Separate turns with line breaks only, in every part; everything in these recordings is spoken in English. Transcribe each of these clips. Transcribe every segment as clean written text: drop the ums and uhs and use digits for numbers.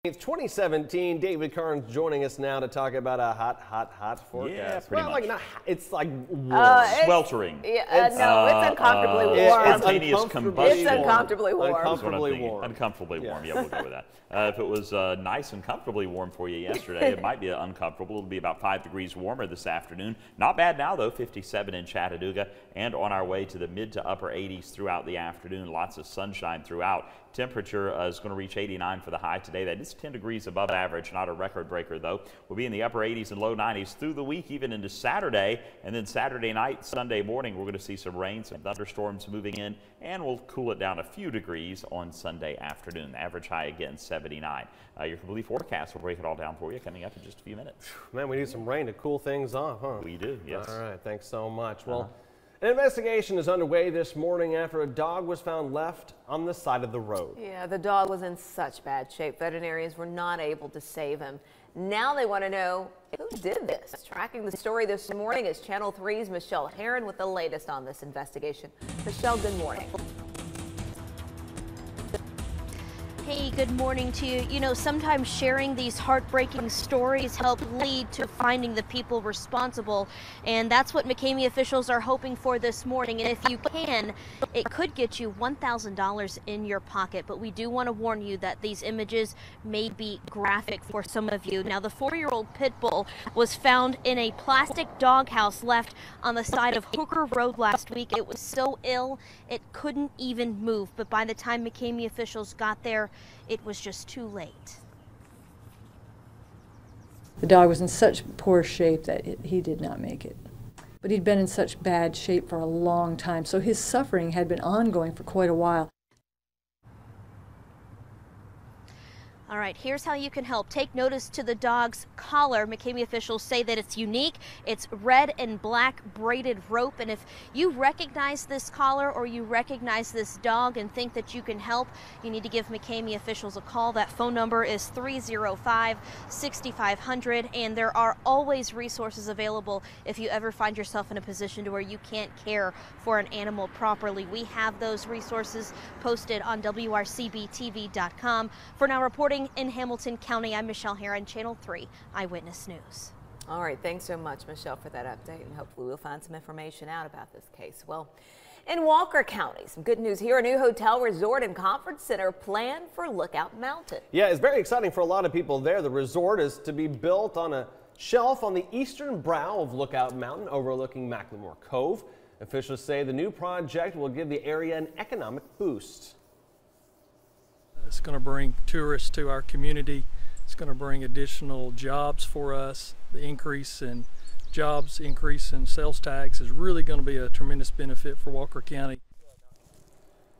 2017, David Carnes joining us now to talk about a hot forecast.
Yeah, pretty much.
Like it's like
warm. Sweltering.
It's uncomfortably warm.
Spontaneous combustion.
It's uncomfortably warm.
Uncomfortably warm.
Uncomfortably warm. Yeah, we'll go with that. If it was nice and comfortably warm for you yesterday, it might be uncomfortable. It'll be about 5 degrees warmer this afternoon. Not bad now, though, 57 in Chattanooga, and on our way to the mid to upper 80s throughout the afternoon. Lots of sunshine throughout. Temperature is going to reach 89 for the high today. That is 10 degrees above average, not a record breaker, though. We'll be in the upper 80s and low 90s through the week, even into Saturday. And then Saturday night, Sunday morning, we're going to see some rain, some thunderstorms moving in, and we'll cool it down a few degrees on Sunday afternoon. The average high, again, 79. Your complete forecast will break it all down for you coming up in just a few minutes.
Man, we need some rain to cool things off, huh?
We do, yes.
All right, thanks so much. Well, an investigation is underway this morning after a dog was found left on the side of the road.
Yeah, the dog was in such bad shape. Veterinarians were not able to save him. Now they want to know who did this. Tracking the story this morning is Channel 3's Michelle Herron with the latest on this investigation. Michelle, good morning.
Hey, good morning to you. You know, sometimes sharing these heartbreaking stories help lead to finding the people responsible, and that's what McCamey officials are hoping for this morning. And if you can, it could get you $1,000 in your pocket. But we do want to warn you that these images may be graphic for some of you. Now, the 4-year-old pit bull was found in a plastic doghouse left on the side of Hooker Road last week. It was so ill, it couldn't even move. But by the time McCamey officials got there, it was just too late.
The dog was in such poor shape that he did not make it. But he'd been in such bad shape for a long time, so his suffering had been ongoing for quite a while.
All right, here's how you can help. Take notice to the dog's collar. McCamey officials say that it's unique. It's red and black braided rope. And if you recognize this collar or you recognize this dog and think that you can help, you need to give McCamey officials a call. That phone number is 305-6500. And there are always resources available if you ever find yourself in a position to where you can't care for an animal properly. We have those resources posted on WRCBTV.com. For now, reporting in Hamilton County, I'm Michelle Herron, Channel 3 Eyewitness News.
All right, thanks so much, Michelle, for that update, and hopefully we'll find some information out about this case. Well, in Walker County, some good news here. A new hotel, resort, and conference center planned for Lookout Mountain.
Yeah, it's very exciting for a lot of people there. The resort is to be built on a shelf on the eastern brow of Lookout Mountain overlooking McLemore Cove. Officials say the new project will give the area an economic boost.
It's going to bring tourists to our community. It's going to bring additional jobs for us. The increase in jobs, increase in sales tax is really going to be a tremendous benefit for Walker County.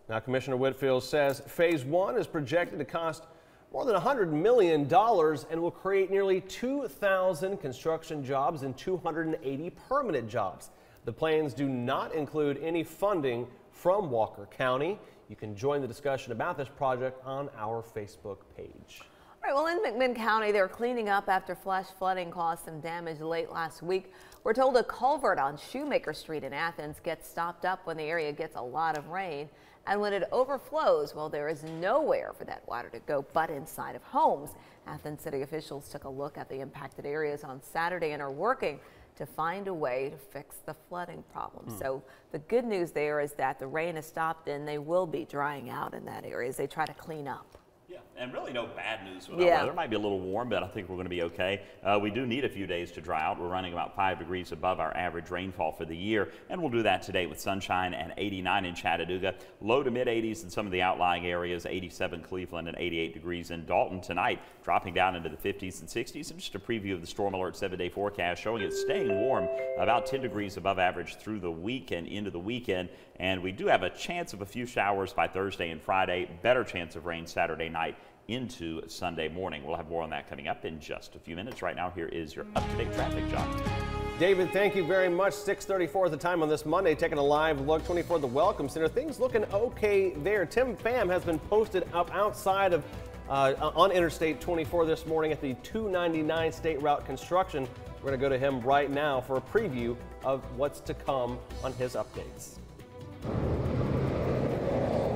Now, Commissioner Whitfield says Phase 1 is projected to cost more than $100 million and will create nearly 2,000 construction jobs and 280 permanent jobs. The plans do not include any funding from Walker County. You can join the discussion about this project on our Facebook page.
All right, well, in McMinn County, they're cleaning up after flash flooding caused some damage late last week. We're told a culvert on Shoemaker Street in Athens gets stopped up when the area gets a lot of rain. And when it overflows, well, there is nowhere for that water to go but inside of homes. Athens city officials took a look at the impacted areas on Saturday and are working to find a way to fix the flooding problem. So the good news there is that the rain has stopped and they will be drying out in that area as they try to clean up.
Yeah, and really no bad news with our weather. It might be a little warm, but I think we're going to be okay. We do need a few days to dry out. We're running about 5 degrees above our average rainfall for the year, and we'll do that today with sunshine and 89 in Chattanooga. Low to mid 80s in some of the outlying areas, 87 Cleveland and 88 degrees in Dalton tonight, dropping down into the 50s and 60s. And just a preview of the Storm Alert 7-day forecast showing it staying warm, about 10 degrees above average through the weekend into the weekend. And we do have a chance of a few showers by Thursday and Friday, better chance of rain Saturday night into Sunday morning. We'll have more on that coming up in just a few minutes. Right now, here is your up-to-date traffic, John.
David, thank you very much. 6:34 at the time on this Monday, taking a live look. 24 the Welcome Center. Things looking okay there. Tim Pham has been posted up outside of on Interstate 24 this morning at the 299 State Route construction. We're going to go to him right now for a preview of what's to come on his updates.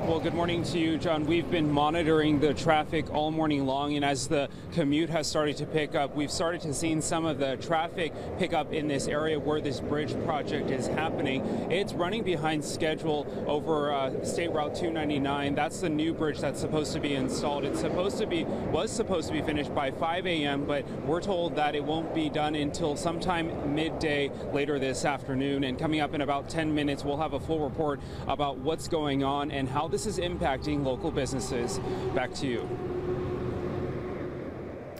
Well, good morning to you, John. We've been monitoring the traffic all morning long, and as the commute has started to pick up, we've started to see some of the traffic pick up in this area where this bridge project is happening. It's running behind schedule over State Route 299. That's the new bridge that's supposed to be installed. Was supposed to be finished by 5 a.m., but we're told that it won't be done until sometime midday later this afternoon. And coming up in about 10 minutes, we'll have a full report about what's going on and how this is impacting local businesses. Back to you.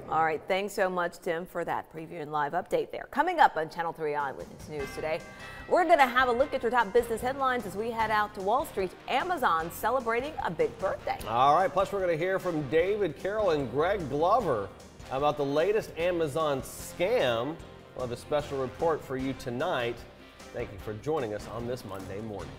All right, thanks so much, Tim, for that preview and live update there. Coming up on Channel 3 Eyewitness News today, we're going to have a look at your top business headlines as we head out to Wall Street. Amazon celebrating a big birthday.
All right, plus we're going to hear from David Carroll and Greg Glover about the latest Amazon scam. We'll have a special report for you tonight. Thank you for joining us on this Monday morning.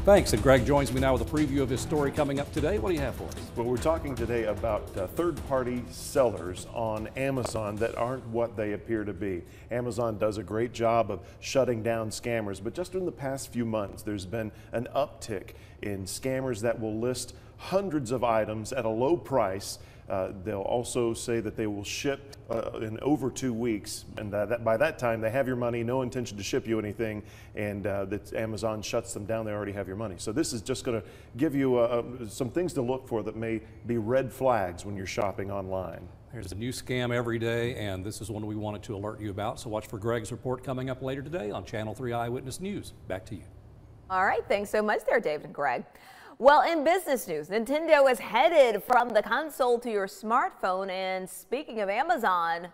Thanks, and Greg joins me now with a preview of his story coming up today. What do you have for us?
Well, we're talking today about third-party sellers on Amazon that aren't what they appear to be. Amazon does a great job of shutting down scammers, but just in the past few months, there's been an uptick in scammers that will list hundreds of items at a low price. They'll also say that they will ship in over 2 weeks, and that by that time they have your money, no intention to ship you anything, and that Amazon shuts them down. They already have your money. So this is just going to give you some things to look for that may be red flags when you're shopping online.
There's a new scam every day, and this is one we wanted to alert you about. So watch for Greg's report coming up later today on Channel 3 Eyewitness News. Back to you.
All right, thanks so much there, David and Greg. Well, in business news, Nintendo is headed from the console to your smartphone. And speaking of Amazon,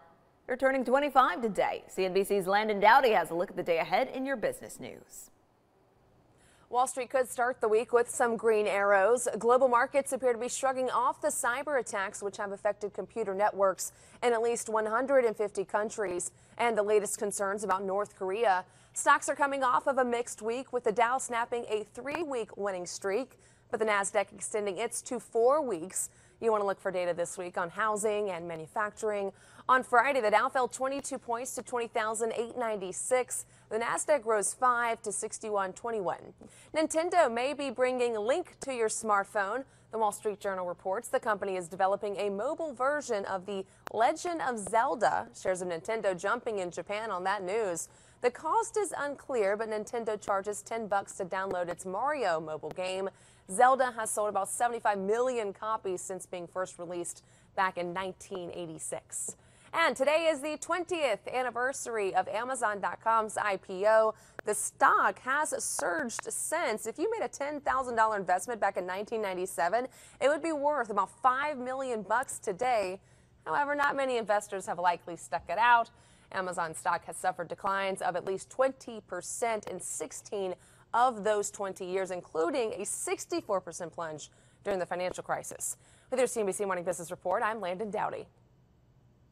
they're turning 25 today. CNBC's Landon Dowdy has a look at the day ahead in your business news.
Wall Street could start the week with some green arrows. Global markets appear to be shrugging off the cyber attacks which have affected computer networks in at least 150 countries and the latest concerns about North Korea. Stocks are coming off of a mixed week with the Dow snapping a 3-week winning streak, but the Nasdaq extending its to 4 weeks. You want to look for data this week on housing and manufacturing. On Friday, the Dow fell 22 points to 20,896. The Nasdaq rose 5 to 6121. Nintendo may be bringing Link to your smartphone. The Wall Street Journal reports the company is developing a mobile version of the Legend of Zelda. Shares of Nintendo jumping in Japan on that news. The cost is unclear, but Nintendo charges $10 to download its Mario mobile game. Zelda has sold about 75 million copies since being first released back in 1986. And today is the 20th anniversary of Amazon.com's IPO. The stock has surged since. If you made a $10,000 investment back in 1997, it would be worth about $5 million today. However, not many investors have likely stuck it out. Amazon stock has suffered declines of at least 20% in 16 of those 20 years, including a 64% plunge during the financial crisis. With your CNBC Morning Business Report, I'm Landon Dowdy.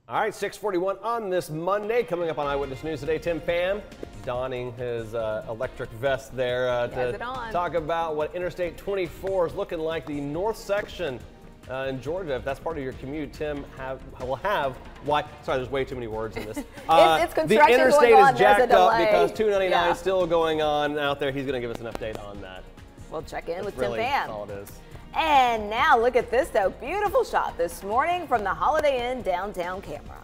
All right, 6:41 on this Monday. Coming up on Eyewitness News today, Tim Pham donning his electric vest there to talk about what Interstate 24 is looking like, the north section in Georgia. If that's part of your commute, Tim will have why. Sorry, there's way too many words in this.
It's construction
the interstate
going on.
is jacked up
delay.
because 299 is still going on out there. He's going to give us an update on that.
We'll check in with
really
Tim Pham.
That's all it is.
And now look at this, though. Beautiful shot this morning from the Holiday Inn downtown camera.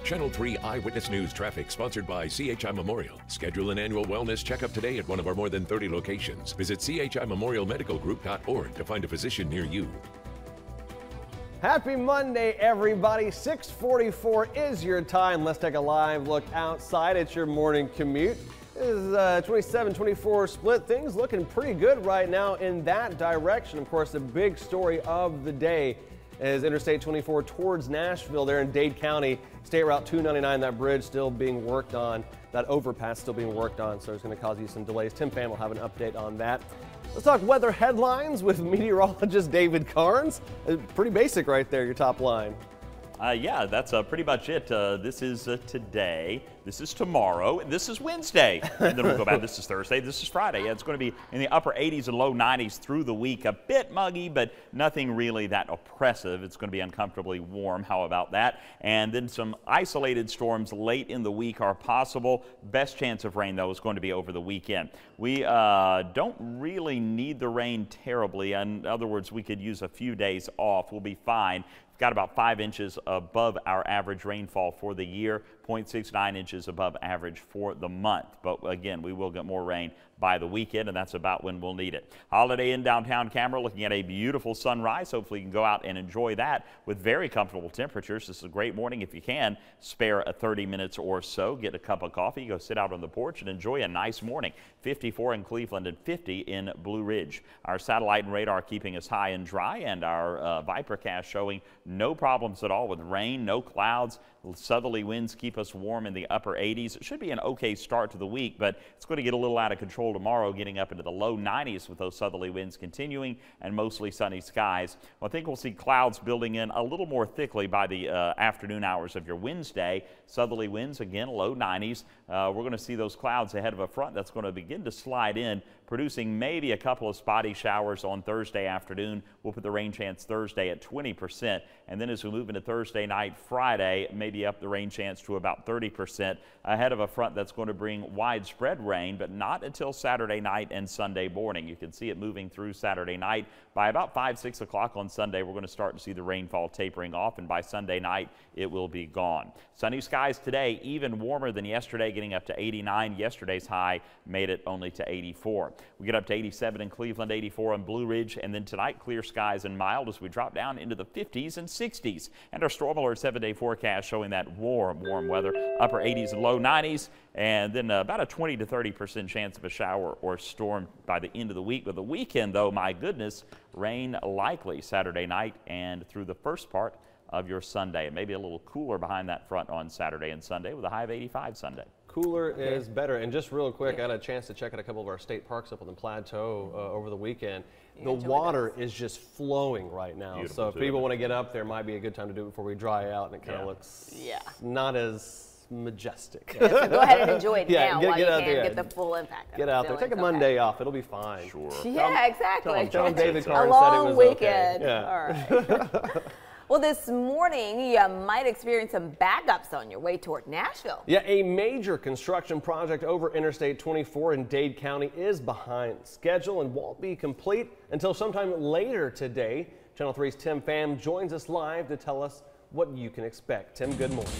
Channel 3 Eyewitness News traffic sponsored by CHI Memorial. Schedule an annual wellness checkup today at one of our more than 30 locations. Visit chimemorialmedicalgroup.org to find a physician near you.
Happy Monday, everybody. 6:44 is your time. Let's take a live look outside at your morning commute. This is 27-24 split. Things looking pretty good right now in that direction. Of course, the big story of the day is Interstate 24 towards Nashville there in Dade County. State Route 299, that bridge still being worked on, that overpass still being worked on, so it's going to cause you some delays. Tim Pham will have an update on that. Let's talk weather headlines with meteorologist David Carnes. Pretty basic right there, your top line.
Yeah, that's pretty much it. This is today, this is tomorrow, and this is Wednesday. And then we'll go back, this is Thursday, this is Friday. Yeah, it's going to be in the upper 80s and low 90s through the week. A bit muggy, but nothing really that oppressive. It's going to be uncomfortably warm. How about that? And then some isolated storms late in the week are possible. Best chance of rain, though, is going to be over the weekend. We don't really need the rain terribly. In other words, we could use a few days off. We'll be fine. Got about 5 inches above our average rainfall for the year, 0.69 inches above average for the month. But again, we will get more rain by the weekend, and that's about when we'll need it. Holiday Inn downtown Camera looking at a beautiful sunrise. Hopefully you can go out and enjoy that with very comfortable temperatures. This is a great morning if you can spare 30 minutes or so. Get a cup of coffee, go sit out on the porch and enjoy a nice morning. 54 in Cleveland and 50 in Blue Ridge. Our satellite and radar keeping us high and dry, and our Vipercast showing no problems at all with rain, no clouds. Southerly winds keep us warm in the upper 80s. It should be an okay start to the week, but it's going to get a little out of control tomorrow, getting up into the low 90s with those southerly winds continuing and mostly sunny skies. Well, I think we'll see clouds building in a little more thickly by the afternoon hours of your Wednesday. Southerly winds, again, low 90s. We're going to see those clouds ahead of a front that's going to begin to slide in, producing maybe a couple of spotty showers on Thursday afternoon. We'll put the rain chance Thursday at 20%. And then as we move into Thursday night, Friday, maybe up the rain chance to about 30% ahead of a front that's going to bring widespread rain, but not until Saturday night and Sunday morning. You can see it moving through Saturday night. By about 5, 6 o'clock on Sunday, we're going to start to see the rainfall tapering off, and by Sunday night, it will be gone. Sunny skies today, even warmer than yesterday, getting up to 89. Yesterday's high made it only to 84. We get up to 87 in Cleveland, 84 in Blue Ridge, and then tonight clear skies and mild as we drop down into the 50s and 60s. And our Storm Alert 7-day forecast showing that warm weather, upper 80s and low 90s, and then about a 20 to 30% chance of a shower or storm by the end of the week. But the weekend, though, my goodness, rain likely Saturday night and through the first part of your Sunday. It may be a little cooler behind that front on Saturday and Sunday with a high of 85 Sunday.
Cooler is better. And just real quick, I had a chance to check out a couple of our state parks up on the Plateau over the weekend. The water is just flowing right now.
Beautiful,
so if people want to get up there, might be a good time to do it before we dry out, and it kind of looks not as majestic.
Yeah, so go ahead and enjoy it now while
get
you
out
can
there.
get the full impact of
Get out there. Take a Monday off. It'll be fine.
Sure.
Yeah, exactly.
Tell them David Carnes
a long
said it was
weekend.
okay. Yeah.
All right. Well, this morning you might experience some backups on your way toward Nashville.
Yeah, a major construction project over Interstate 24 in Dade County is behind schedule and won't be complete until sometime later today. Channel 3's Tim Pham joins us live to tell us what you can expect. Tim, good morning.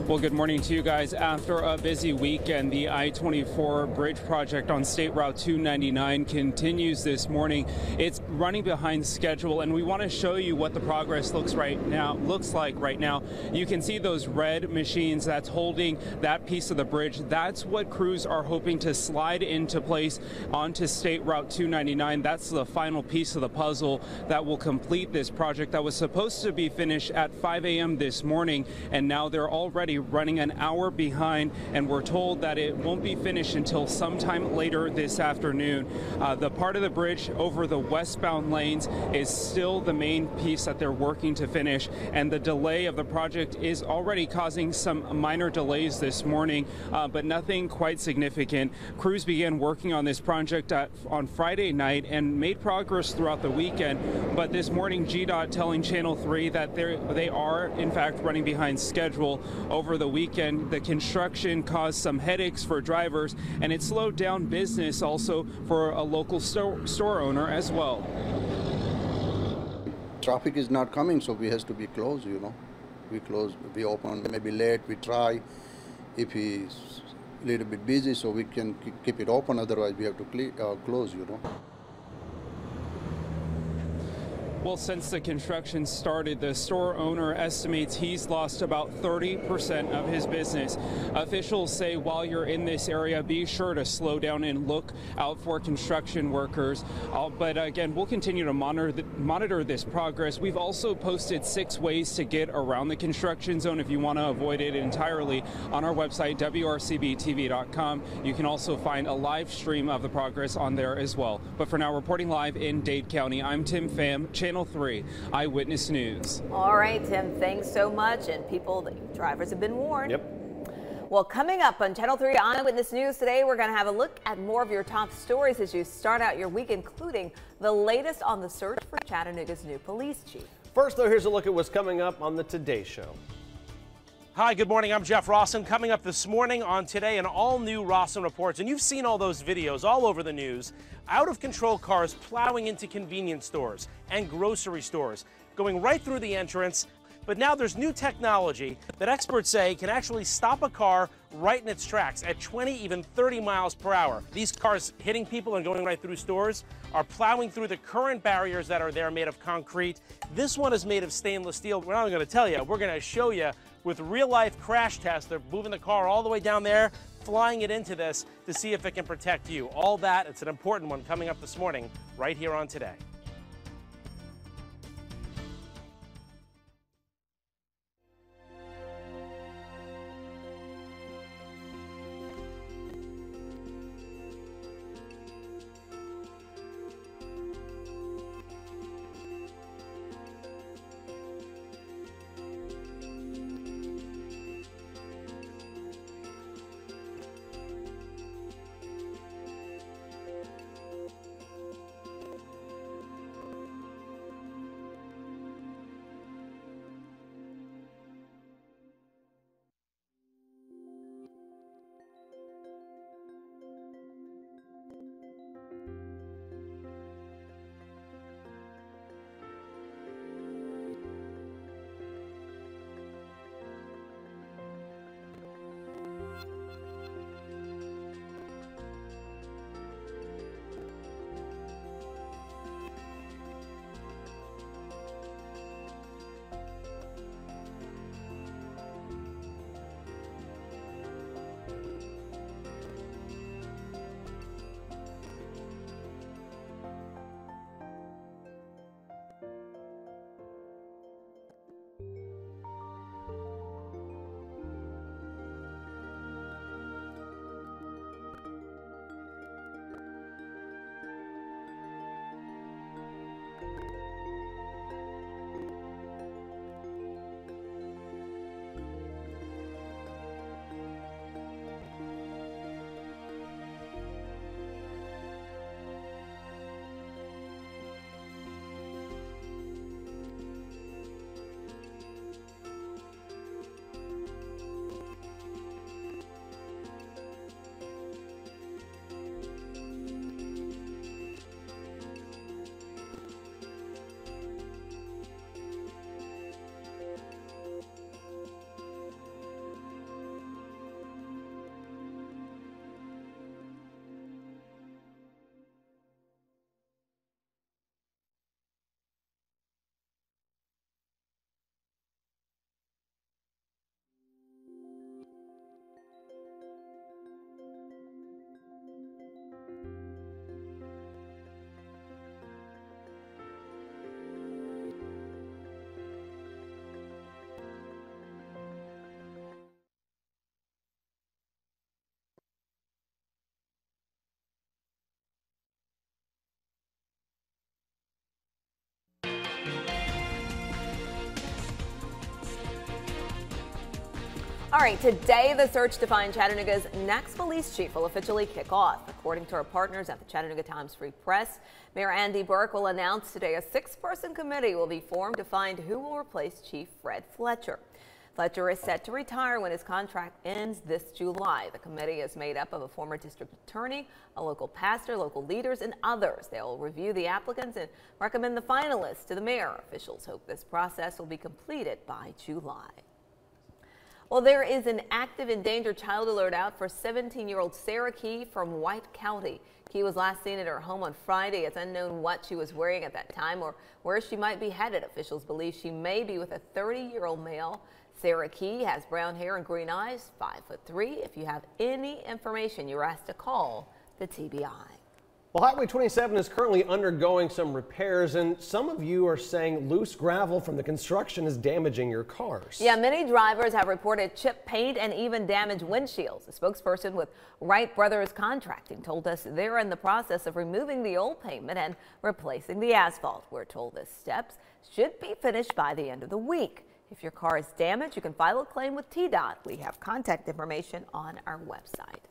Well, good morning to you guys. After a busy weekend, the I-24 bridge project on State Route 299 continues this morning. It's running behind schedule, and we want to show you what the progress looks like right now. You can see those red machines that's holding that piece of the bridge. That's what crews are hoping to slide into place onto State Route 299. That's the final piece of the puzzle that will complete this project that was supposed to be finished at 5 a.m. this morning, and now they're already running an hour behind, and we're told that it won't be finished until sometime later this afternoon. The part of the bridge over the westbound lanes is still the main piece that they're working to finish, and the delay of the project is already causing some minor delays this morning, but nothing quite significant. Crews began working on this project on Friday night and made progress throughout the weekend, but this morning GDOT telling Channel 3 that they are in fact running behind schedule. Over the weekend, the construction caused some headaches for drivers, and it slowed down business also for a local store owner as well.
Traffic is not coming, so we has to be closed, you know. We close, we open, maybe late, we try. If he's a little bit busy, so we can keep it open, otherwise we have to close, you know.
Well, since the construction started, the store owner estimates he's lost about 30% of his business. Officials say while you're in this area, be sure to slow down and look out for construction workers. But again, we'll continue to monitor this progress. We've also posted 6 ways to get around the construction zone if you want to avoid it entirely on our website, WRCBTV.com. You can also find a live stream of the progress on there as well. But for now, reporting live in Dade County, I'm Tim Pham, Channel 3 Eyewitness News.
All right, Tim, thanks so much. And drivers have been warned.
Yep.
Well, coming up on Channel 3 Eyewitness News today, we're going to have a look at more of your top stories as you start out your week, including the latest on the search for Chattanooga's new police chief.
First, though, here's a look at what's coming up on the Today Show.
Hi, good morning. I'm Jeff Rawson. Coming up this morning on Today, an all-new Rawson Reports. And you've seen all those videos all over the news. Out-of-control cars plowing into convenience stores and grocery stores, going right through the entrance. But now there's new technology that experts say can actually stop a car right in its tracks at 20, even 30 miles per hour. These cars hitting people and going right through stores are plowing through the current barriers that are there made of concrete. This one is made of stainless steel. We're not even going to tell you. We're going to show you with real-life crash tests. They're moving the car all the way down there, flying it into this to see if it can protect you. All that, it's an important one coming up this morning right here on Today.
All right, today the search to find Chattanooga's next police chief will officially kick off. According to our partners at the Chattanooga Times-Free Press, Mayor Andy Burke will announce today a 6-person committee will be formed to find who will replace Chief Fred Fletcher. Fletcher is set to retire when his contract ends this July. The committee is made up of a former district attorney, a local pastor, local leaders, and others. They will review the applicants and recommend the finalists to the mayor. Officials hope this process will be completed by July. Well, there is an active endangered child alert out for 17-year-old Sarah Key from White County. Key was last seen at her home on Friday. It's unknown what she was wearing at that time or where she might be headed. Officials believe she may be with a 30-year-old male. Sarah Key has brown hair and green eyes, 5'3". If you have any information, you're asked to call the TBI.
Well, Highway 27 is currently undergoing some repairs, and some of you are saying loose gravel from the construction is damaging your cars.
Yeah, many drivers have reported chipped paint and even damaged windshields. A spokesperson with Wright Brothers Contracting told us they're in the process of removing the old pavement and replacing the asphalt. We're told the steps should be finished by the end of the week. If your car is damaged, you can file a claim with TDOT. We have contact information on our website.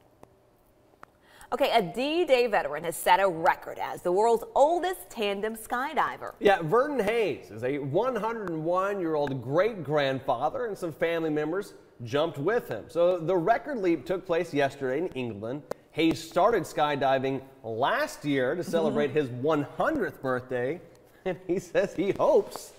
Okay, a D-Day veteran has set a record as the world's oldest tandem skydiver.
Yeah, Vernon Hayes is a 101-year-old great-grandfather, and some family members jumped with him. So the record leap took place yesterday in England. Hayes started skydiving last year to celebrate his 100th birthday, and he says he hopes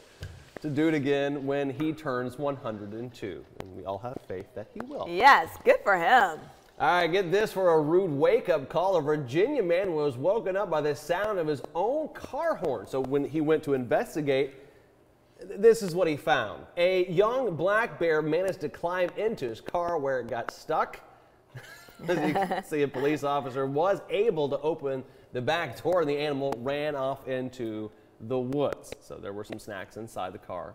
to do it again when he turns 102. And we all have faith that he will.
Yes, good for him.
All right, get this for a rude wake-up call. A Virginia man was woken up by the sound of his own car horn. So when he went to investigate, this is what he found. A young black bear managed to climb into his car where it got stuck. As you can see, a police officer was able to open the back door and the animal ran off into the woods. So there were some snacks inside the car.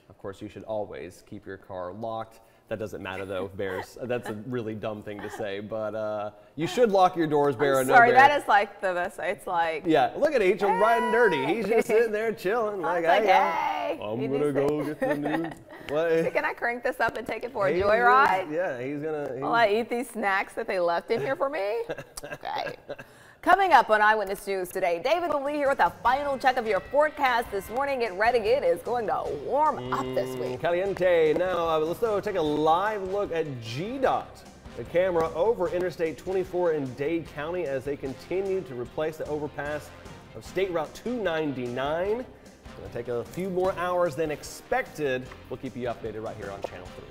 Of course, you should always keep your car locked. That doesn't matter though, bears. That's a really dumb thing to say, but you should lock your doors, bear or no bear.
Sorry, that is like the best. It's like,
yeah, look at each of riding dirty. He's just sitting there chilling, like,
hey,
I'm gonna go get the news. What?
Can I crank this up and take it for a joyride?
Yeah, he's gonna.
Will I eat these snacks that they left in here for me? Okay. Coming up on Eyewitness News today, David will be here with a final check of your forecast this morning. Get ready, it is going to warm up this week.
Caliente. Now, let's take a live look at GDOT. The camera over Interstate 24 in Dade County as they continue to replace the overpass of State Route 299. It's going to take a few more hours than expected. We'll keep you updated right here on Channel 3.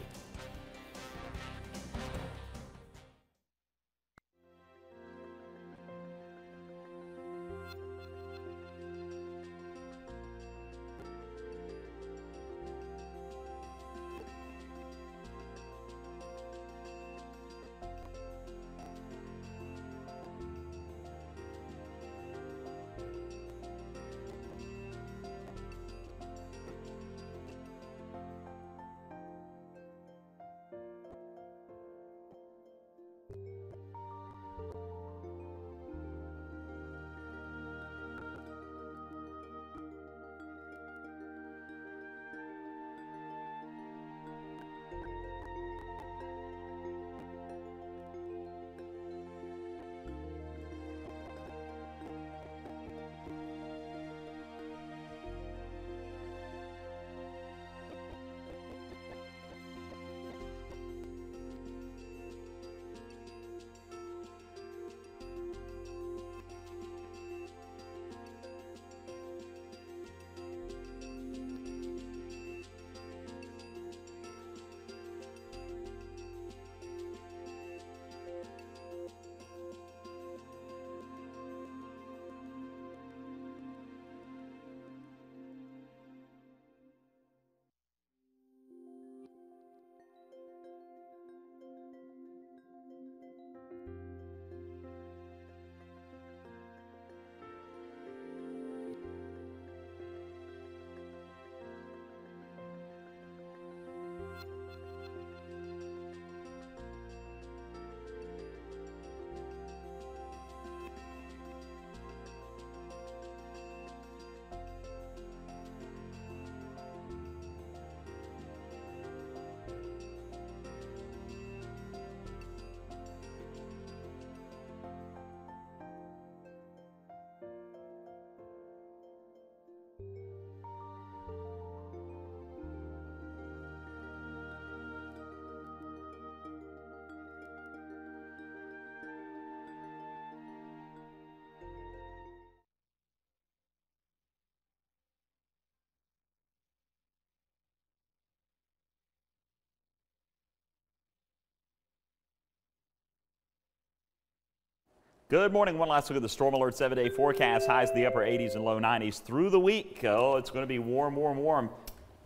Good morning. One last look at the Storm Alert 7-day forecast. Highs in the upper 80s and low 90s through the week. Oh, it's going to be warm, warm, warm.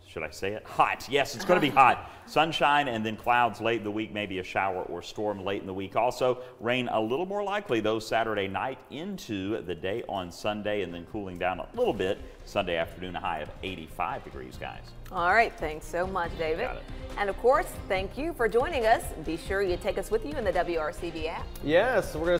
Should I say it? Hot. Yes, it's going to be hot. Sunshine and then clouds late in the week, maybe a shower or storm late in the week. Also, rain a little more likely, though, Saturday night into the day on Sunday, and then cooling down a little bit Sunday afternoon, a high of 85 degrees, guys.
All right. Thanks so much, David. And, of course, thank you for joining us. Be sure you take us with you in the WRCB app.
Yes, we're going to